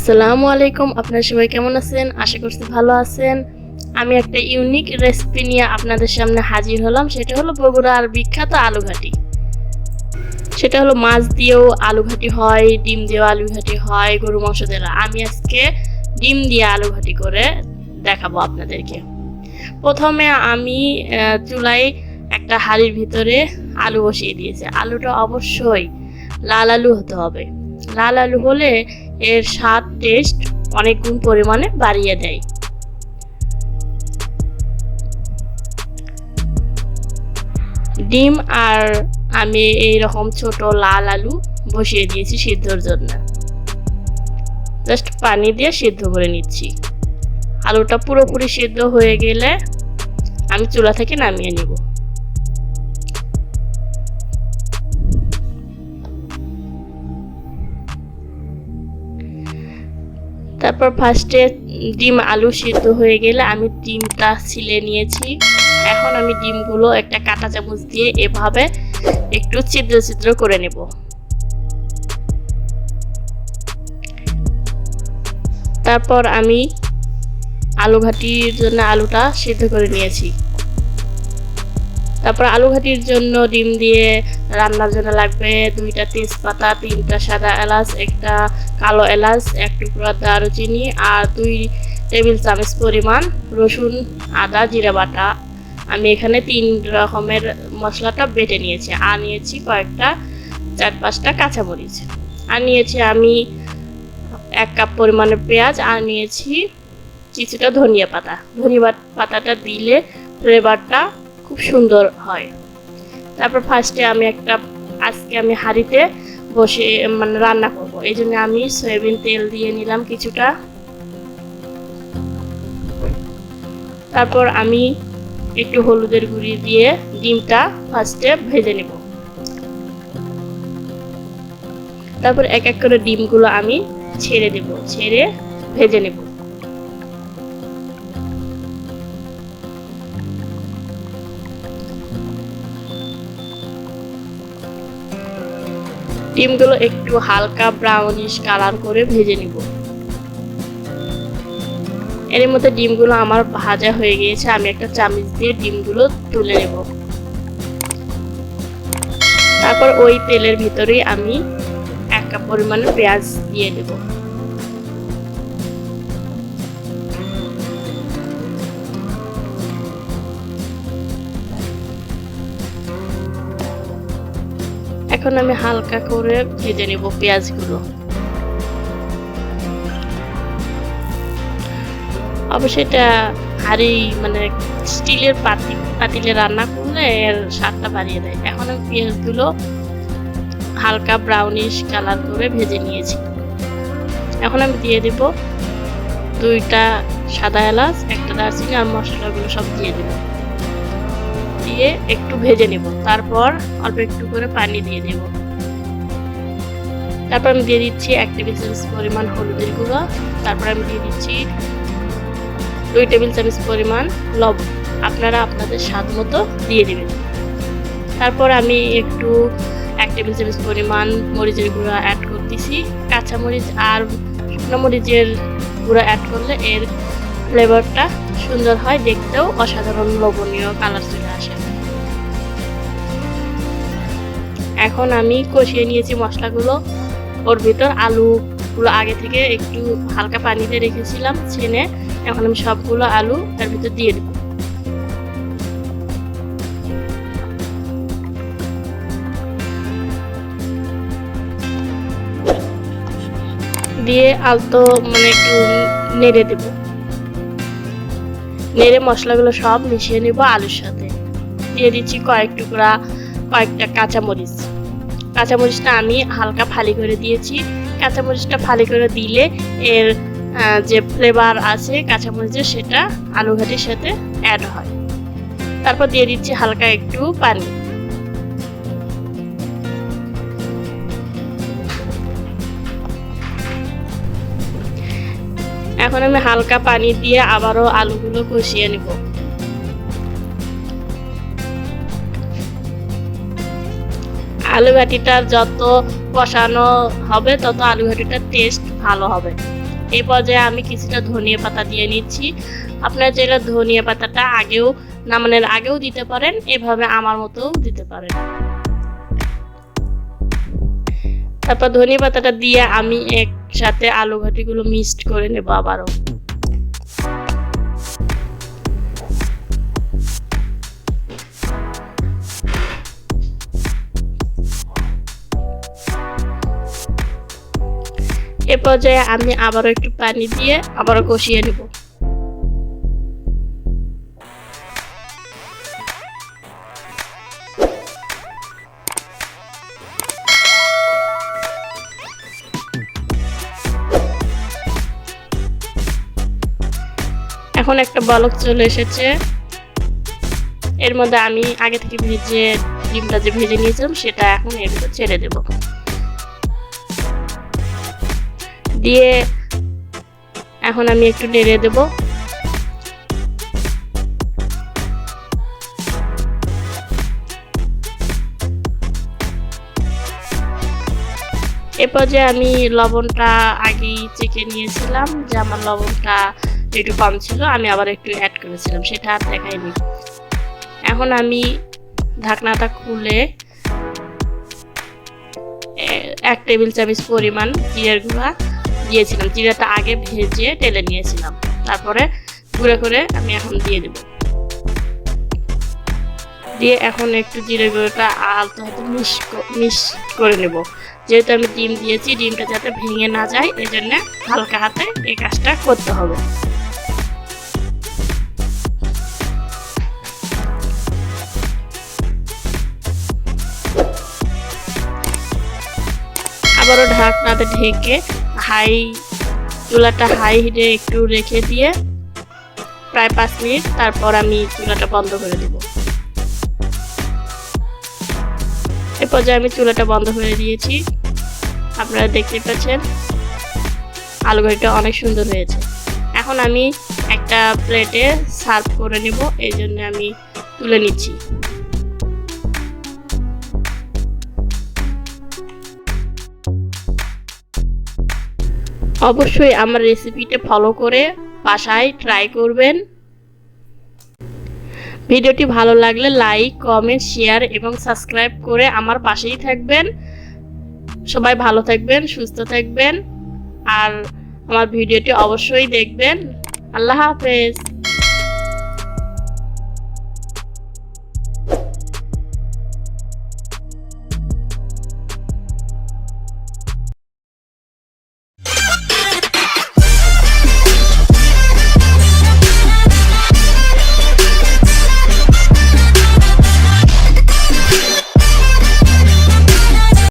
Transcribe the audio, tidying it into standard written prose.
আসসালামু আলাইকুম। আপনারা সবাই কেমন আছেন? আশা করছি ভালো আছেন। আমি একটা ইউনিক রেসিপি নিয়ে আপনাদের সামনে হাজির হলাম। সেটা হলো বগুড়ার বিখ্যাত আলুঘাটি। সেটা হলো মাছ দিয়েও আলুঘাটি হয়, ডিম দিয়েও আলুঘাটি হয়, গরু মাংস দিয়ে। আমি আজকে ডিম দিয়ে আলুঘাটি করে দেখাবো আপনাদেরকে। প্রথমে আমি চুলায় একটা হাঁড়ির ভিতরে আলু বসিয়ে দিয়েছি। আলুটা অবশ্যই লাল আলু হতে হবে। লাল আলু হলে এর স্বাদ টেস্ট অনেক গুণ পরিমাণে বাড়িয়ে দেয়। ডিম আর আমি এইরকম ছোট লাল আলু বসিয়ে দিয়েছি সিদ্ধর জন্য। জাস্ট পানি দিয়ে সিদ্ধ করে নিচ্ছি। আলুটা পুরোপুরি সিদ্ধ হয়ে গেলে আমি চুলা থেকে নামিয়ে নিব। তারপর ফার্স্টে ডিম আলু সিদ্ধ হয়ে গেলে আমি ডিমটা ছিলে নিয়েছি। এখন আমি ডিমগুলো একটা কাঁটা চামচ দিয়ে এভাবে একটু ছিদ্র ছিদ্র করে নেব। তারপর আমি আলু ঘাটির জন্য আলুটা সিদ্ধ করে নিয়েছি। তারপর আলু ঘাটির জন্য ডিম দিয়ে রান্নার জন্য লাগবে 2টা তেজপাতা, 3টা সাদা এলাচ, একটা কালো এলাচ, 1 টুকরা দারুচিনি আর 2 টেবিল চামচ পরিমাণ রসুন, আদা, জিরা বাটা। আমি এখানে 3 রকমের মশলাটা বেটে নিয়েছি। আর নিয়েছি কয়েকটা 4-5টা কাঁচামরিচ। আর নিয়েছি আমি 1 কাপ পরিমাণের পেঁয়াজ। আর নিয়েছি কিছুটা ধনিয়া পাতা। ধনিয়া পাতাটা দিলে ফ্লেভারটা খুব সুন্দর হয়। তারপর ফার্স্টে আজকে আমি হাঁড়িতে বসে রান্না করব। এই জন্য আমি সয়াবিন তেল দিয়ে নিলাম কিছুটা। তারপর আমি একটু হলুদের গুঁড়ি দিয়ে ডিমটা ফার্স্টে ভেজে নেব। তারপর এক এক করে ডিমগুলো আমি ছেড়ে দেব, ছেড়ে ভেজে নেব। ডিমগুলো একটু হালকা ব্রাউনিশ কালার করে ভেজে নিব। এর মধ্যে ডিমগুলো আমার ভাজা হয়ে গিয়েছে। আমি একটা চামচ দিয়ে ডিমগুলো তুলে নেব। তারপর ওই তেলের ভিতরে আমি 1 কাপ পরিমাণে পেঁয়াজ দিয়ে দেব। এখন আমি হালকা করে ভেজে নেব পেঁয়াজগুলো। অবশ্যই এটা হাঁড়ি স্টিলের পাতিলে রান্না করলে এর স্বাদটা বাড়িয়ে দেয়। এখন আমি পেঁয়াজগুলো হালকা ব্রাউনিশ কালার করে ভেজে নিয়েছি। এখন আমি দিয়ে দেব 2টা সাদা এলাচ, 1টা দারচিনি আর মশলাগুলো সব দিয়ে দেব। দিয়ে একটু ভেজে নেব। তারপর অল্প একটু করে পানি দিয়ে দেব। তারপর আমি দিয়ে দিচ্ছি 1 টেবিল চামচ পরিমাণ হলুদের গুঁড়ো। তারপর আমি দিয়ে দিচ্ছি 2 টেবিল চামচ পরিমাণ লবণ। আপনারা আপনাদের স্বাদ মতো দিয়ে দেবেন। তারপর আমি একটু 1 টেবিল চামচ পরিমাণ মরিচের গুঁড়া অ্যাড করতেছি। কাঁচা মরিচ আর শুকনো মরিচের গুঁড়া অ্যাড করলে এর ফ্লেভারটা সুন্দর হয়, দেখতেও অসাধারণ লোভনীয় কালার চলে আসে। এখন আমি কষিয়ে নিয়েছি মশলাগুলো। ওর ভিতর আলুগুলো আগে থেকে একটু হালকা পানিতে রেখেছিলাম ছেনে। এখন আমি সবগুলো আলু তার ভিতর দিয়ে দেব। দিয়ে আলতো একটু নেড়ে দেব। নেড়ে মশলাগুলো সব মিশিয়ে নেব আলুর সাথে। দিয়ে দিচ্ছি কয়েকটা কাঁচামরিচ। কাঁচামরিচটা আমি হালকা ফালি করে দিয়েছি। কাঁচামরিচটা ফালি করে দিলে এর যে ফ্লেভার আছে কাঁচামরিচের সেটা আলু ঘাটির সাথে অ্যাড হয়। তারপর দিয়ে দিচ্ছি হালকা একটু পানি। এখন আমি হালকা পানি দিয়ে আবারও আলুগুলো কষিয়ে নেব। আলু ঘাটিটা যত কষানো হবে তত আলু ঘাটিটার টেস্ট ভালো হবে। এই পর্যায়ে আমি কিছুটা ধনিয়া পাতা দিয়ে নিচ্ছি। আপনারা চাইলে ধনিয়া পাতাটা নামানোর আগেও দিতে পারেন, এভাবে আমার মতো দিতে পারেন। তারপর ধনিয়া পাতাটা দিয়ে আমি একসাথে আলু ঘাটিগুলো মিক্সড করে নেব আবারও। এ পর্যায়ে আমি আবারও একটু পানি দিয়ে আবারও কষিয়ে নেব। এখন একটা বলক চলে এসেছে। এর মধ্যে আমি আগে থেকে ডিমটা যে ভেজে নিয়েছিলাম সেটা এখন এর ভিতর ছেড়ে দেব। দিয়ে এখন আমি একটু নেড়ে দেব। এ পর্যায়ে আমি লবণটা আগেই চেখে নিয়েছিলাম, যে আমার লবণটা একটু কম ছিল, আমি আবার একটু অ্যাড করেছিলাম, সেটা আর দেখাইনি। এখন আমি ঢাকনাটা খুলে 1 টেবিল চামচ পরিমাণ জিরার গুঁড়া দিয়েছিলাম। জিরাটা আগে ভেজে ঢেলে নিয়েছিলাম, তারপরে গুঁড়ো করে আমি এখন দিয়ে দেব। দিয়ে এখন একটু জিরে গুঁড়োটা আলতো হাতে মিক্স করে নেব। যেহেতু আমি ডিম দিয়েছি, ডিমটা যাতে ভেঙে না যায়, এজন্য হালকা হাতে এই কাজটা করতে হবে। আবারও ঢাকনাতে ঢেকে চুলাটা হাই হিটে একটু রেখে দিয়ে প্রায় 5 মিনিট, তারপর আমি চুলাটা বন্ধ করে দেব। এ পর্যায়ে আমি চুলাটা বন্ধ করে দিয়েছি। আপনারা দেখতে পাচ্ছেন আলু ঘাটিটা অনেক সুন্দর হয়েছে। এখন আমি একটা প্লেটে সার্ভ করে নেব, এই জন্য আমি তুলে নিচ্ছি। অবশ্যই আমার রেসিপিটা ফলো করে বাসায় ট্রাই করবেন। ভিডিওটি ভালো লাগলে লাইক, কমেন্ট, শেয়ার এবং সাবস্ক্রাইব করে আমার পাশেই থাকবেন। সবাই ভালো থাকবেন, সুস্থ থাকবেন, আর আমার ভিডিওটি অবশ্যই দেখবেন। আল্লাহ হাফেজ।